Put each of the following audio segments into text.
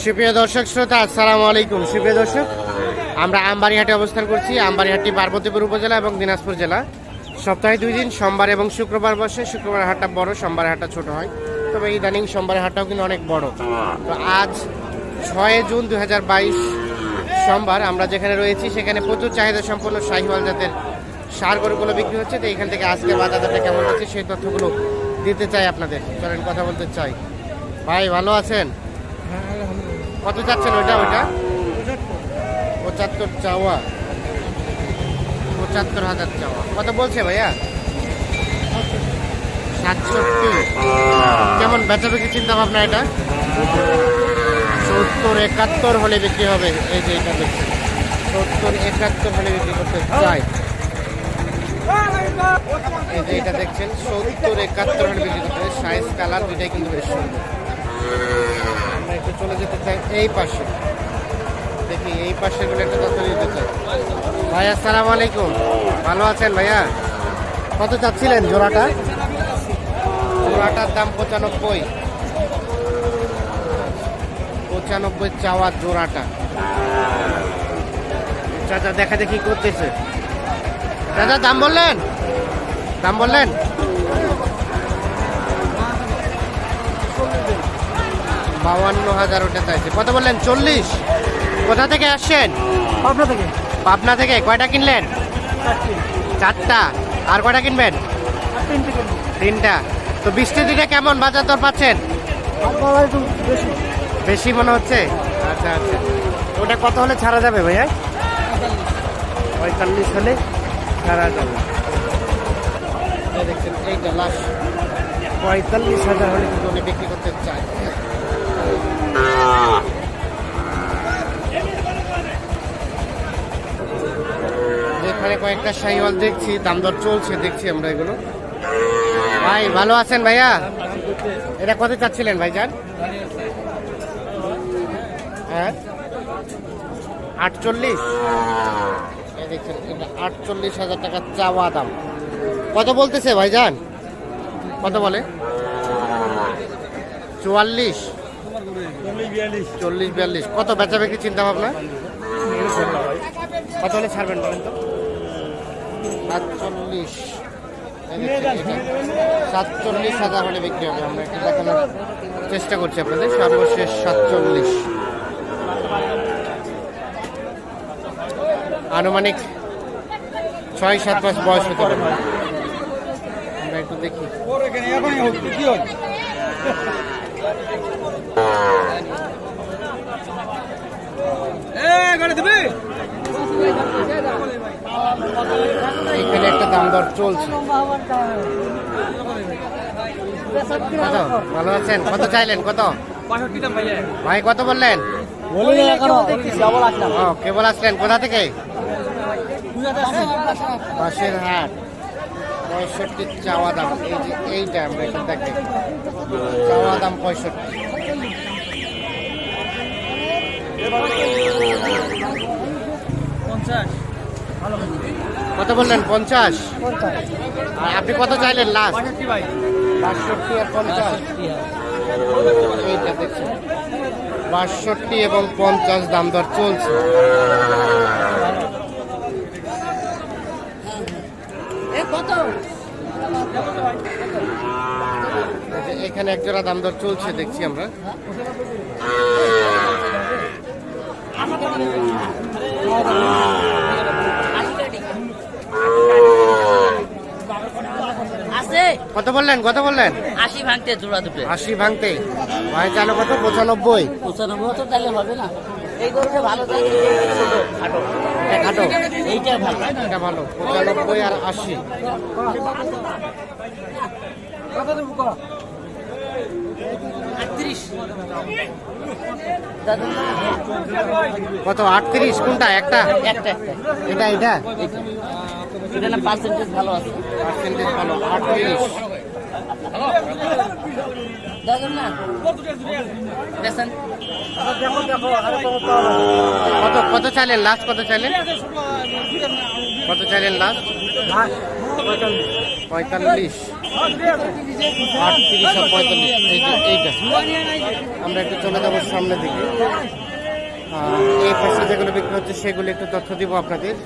সুপ্রিয় দর্শক শ্রোতা, আসসালামু আলাইকুম। সুপ্রিয় দর্শক, আমরা আমবাড়িহাটে অবস্থান করছি। আমবাড়িহাটটি পার্বতীপুর উপজেলা এবং দিনাজপুর জেলা। সপ্তাহে 2 দিন সোমবার এবং শুক্রবার বসে। শুক্রবার হাটটা বড়, সোমবার হাটটা ছোট হয়। তবে ইদানিং সোমবার হাটটাও কিন্তু অনেক বড়। তো আজ 6 জুন 2022 সোমবার আমরা যেখানে রয়েছি সেখানে প্রচুর চাহিদা সম্পন্ন শাহিওয়াল জাতের সার গরুগুলো বিক্রি হচ্ছে। তো এখান থেকে আজকে বাজারটা কেমন হচ্ছে সেই তথ্যগুলো দিতে চাই আপনাদের। চলেন কথা বলতে চাই। ভাই ভালো আছেন? কত চাচ্ছেন ওইটা? 75 চাওয়া, 75,000 চাওয়া। কত বলছে ভাইয়া? 67। কেমন বেচা বিক্রি চিন্তা ভাবনা এটা? 70-71 হলে বিক্রি হবে। এই যে এটা দেখছি 70-71 হলে বিক্রি করতে চাই। এই যে এটা দেখছেন 70-71 হলে বিক্রি করতে। সাইজ কালার দুইটাই কিন্তু বেশ সুন্দর। আমরা একটু চলে যেতে চাই এই পাশে, দেখি এই পাশের গুলো একটা তথ্য দিতে চাই। ভাই আসসালামু আলাইকুম, ভালো আছেন ভাইয়া? কত চাচ্ছিলেন জোড়াটা? জোড়াটার দাম 95 চাওয়া জোড়াটা। চাচা দেখা দেখি করতেছে। দাদা দাম বললেন? 52,000 ওটা চাইছে। কত বললেন? 40। কোথা থেকে আসছেন? পাবনা থেকে। কয়টা কিনলেন? 4টা। আর কয়টা কিনবেন? 3টা। তো বৃষ্টির দিনে কেমন বাজার দর পাচ্ছেন? বেশি মনে হচ্ছে। আচ্ছা আচ্ছা, ওটা কত হলে ছাড়া যাবে ভাইয়া? 45 হলে ছাড়া যাবে। দেখছেন এইটা লাস্ট 45,000 হলে কিন্তু উনি বিক্রি করতে চায়। এখানে কয়েকটা শাহিওয়াল দেখছি, দাম দর চলছে, দেখছি আমরা এগুলো। ভাই ভালো আছেন ভাইয়া? এটা কত চাচ্ছিলেন ভাইজান? হ্যাঁ 48। দেখছেন এটা 48,000 টাকা চাওয়া দাম। কত বলতেছে ভাইজান? কত বলে? 44, 40-42। কত বেচা বিক্রি চিন্তা ভাবনা? কত হলে ছাড়বেন বলেন তো? 47। 47,000 হলে বিক্রি হবে। আমরা একটু দেখানোর চেষ্টা করছি আপনাদের। সর্বশেষ 47। আনুমানিক 6-7 মাস বয়স হতে পারে। আমরা একটু দেখি। এখানে একটা দাম দর চলছে। ভালো আছেন? কত চাইলেন? কত ভাই? কত বললেন? কেবল আসলেন? কোথা থেকে? পাশের হাট। 65 চাওয়া দাম। এই যে এইটা আমরা একটু দেখি, চাওয়া দাম 65। কত বললেন? 50। আপনি কত চাইলেন লাস্ট? 62 আর 50। এইটা দেখছেন 62 এবং 50 দাম দর চলছে। এখানে একজোড়া দাম দর চলছে দেখছি আমরা। কত বললেন? 80 ভাঙতে জোড়া দুটো। 80 ভাঙতে। ভাই জানো কত? 95। 95 তো তাহলে হবে না। এই গরুটা ভালো খাটো। এটা খাটো, এইটা ভালো। এটা ভালো। 95 আর 80। কত? 38। কোনটা? একটা। এটা এটা না পার্সেন্টেজ ভালো আছে। পার্সেন্টেজ ভালো। 38। দাদা না দেখেন কত চাইলেন লাস্ট? কত চাইলেন লাস্ট? 45। 38 আর 45, এইটা আমরা একটু চলে যাবো সামনের দিকে। এই পাশে যেগুলো বিক্রি হচ্ছে সেগুলো একটু তথ্য দিব আপনাদের।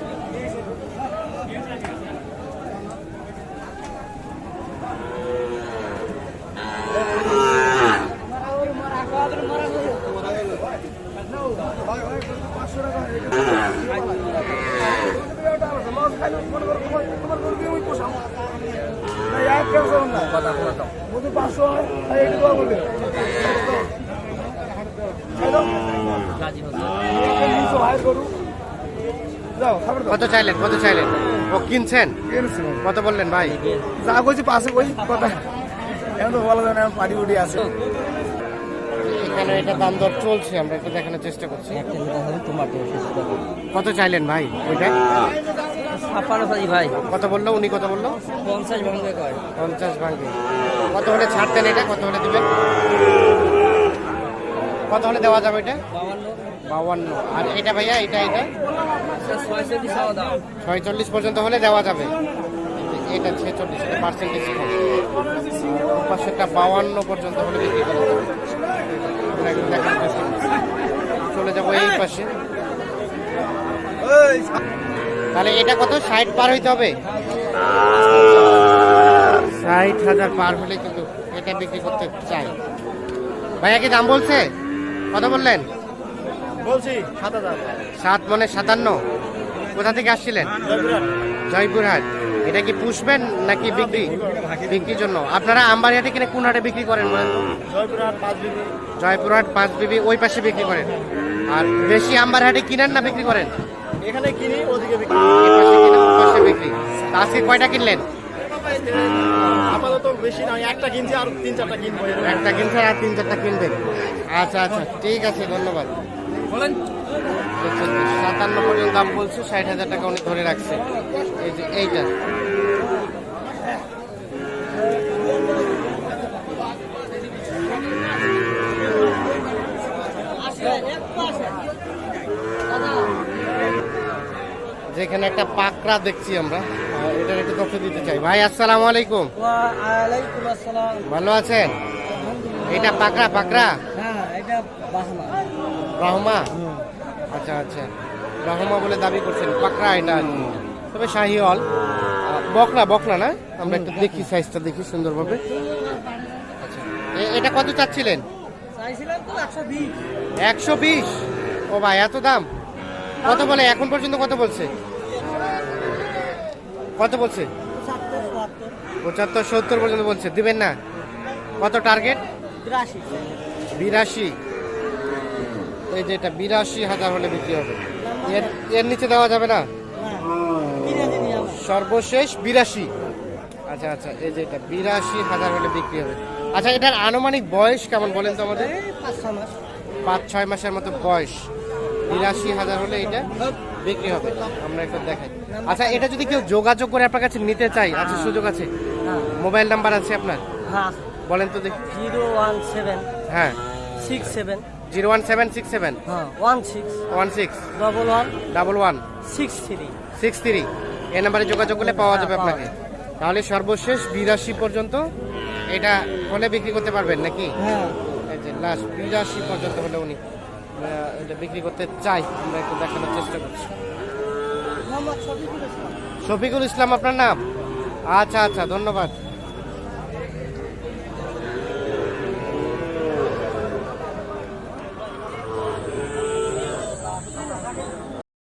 কত চাইলেন, কত চাইলেন? ও কিনছেন, কত বললেন ভাই? যা করছি পাশে ওই কথা এখন তো বলা যায় না, পাড়ি উড়ি আছে। এখানে এটা দাম দর চলছে, আমরা একটু দেখানোর চেষ্টা করছি। কত চাইলেন ভাই ওইটা? 56 ভাই, কত বললো উনি, কত বললো? 50 ভাঙবে কয়। 50 ভাঙবে। কত হলে ছাড়তেন এটা, কত হলে দিবেন? কত হলে দেওয়া যাবে এটা? 52। আর এটা ভাইয়া, এটা 46 পর্যন্ত হলে দেওয়া যাবে। এটা 46, এটা পার্সেন্টেজ কম। পাশেরটা 52 পর্যন্ত হলে বিক্রি করা যাবে। আমরা একটু দেখার চেষ্টা করছি। চলে যাবো এই পাশে। তাহলে এটা কত? 60 পার হইতে হবে। 60,000 পার হলে কিন্তু এটা বিক্রি করতে চাই। ভাইয়া কি দাম বলছে? কত বললেন? বলছি 7,000। 7 মানে 57। কোথা থেকে আসছিলেন? জয়পুরহাট। এটা কি পুষবেন নাকি বিক্রি? বিক্রির জন্য। আপনারা আমবাড়িহাটে কিনে কোন হাটে বিক্রি করেন বলেন তো? জয়পুরহাট 5 বিবি। জয়পুরহাট 5 বিবি ওই পাশে বিক্রি করেন। আর বেশি আমবাড়িহাটে কিনেন না বিক্রি করেন? এখানে কিনি, ওদিকে বিক্রি। এই পাশে কিনে ওই পাশে বিক্রি। তা আজকে কয়টা কিনলেন? আপাতত বেশি নয়, একটা কিনছি আর 3-4টা কিনবো। একটা কিনছেন আর 3-4টা কিনবেন। আচ্ছা আচ্ছা, ঠিক আছে, ধন্যবাদ। বলেন 57 পর্যন্ত দাম বলছে, 60,000 টাকা উনি ধরে রাখছে। এই যে এইটা যেখানে একটা পাকড়া দেখছি আমরা, এটার একটু তথ্য দিতে চাই। ভাই আসসালামু আলাইকুম। ওয়ালাইকুম আসসালাম। ভালো আছেন? এটা পাকড়া, পাকড়া হ্যাঁ, এটা বাহমা। ব্রাহ্মা। আচ্ছা আচ্ছা, ব্রাহ্মা বলে দাবি করছেন, পাকড়া এটা আর কি। তবে শাহিওয়াল বকনা, বকনা না? আমরা একটু দেখি, সাইজটা দেখি সুন্দরভাবে। আচ্ছা, এটা কত চাচ্ছিলেন? চাইছিলাম তো 120। 120? ও ভাই, এত দাম? কত বলে এখন পর্যন্ত? কত বলছে? কত বলছে? 75, 70 পর্যন্ত বলছে। দিবেন না? কত টার্গেট? 82। এই যে এটা 82,000 হলে বিক্রি হবে। এর নিচে দেওয়া যাবে না? সর্বশেষ 82। আচ্ছা আচ্ছা, এই যে এটা 82,000 হলে বিক্রি হবে। আচ্ছা, এটার আনুমানিক বয়স কেমন বলেন তো আমাদের? 5-6 মাসের মতো বয়স। 82,000 হলে এটা বিক্রি হবে। আমরা একটু দেখাই। আচ্ছা, এটা যদি কেউ যোগাযোগ করে আপনার কাছে নিতে চাই, আচ্ছা সুযোগ আছে? মোবাইল নাম্বার আছে আপনার? হ্যাঁ, বলেন তো দেখি। 017 হ্যাঁ, 67 01767 হ্যাঁ 16 16 11 11 63। 63। এই নাম্বারে যোগাযোগ করলে পাওয়া যাবে আপনাকে। তাহলে সর্বশেষ 82 পর্যন্ত এটা হলে বিক্রি করতে পারবেন নাকি? হ্যাঁ, এই যে লাস্ট 82 পর্যন্ত হলে উনি এটা বিক্রি করতে চাই। আমরা একটু দেখানোর চেষ্টা করছি। শফিকুল ইসলাম আপনার নাম? আচ্ছা আচ্ছা, ধন্যবাদ।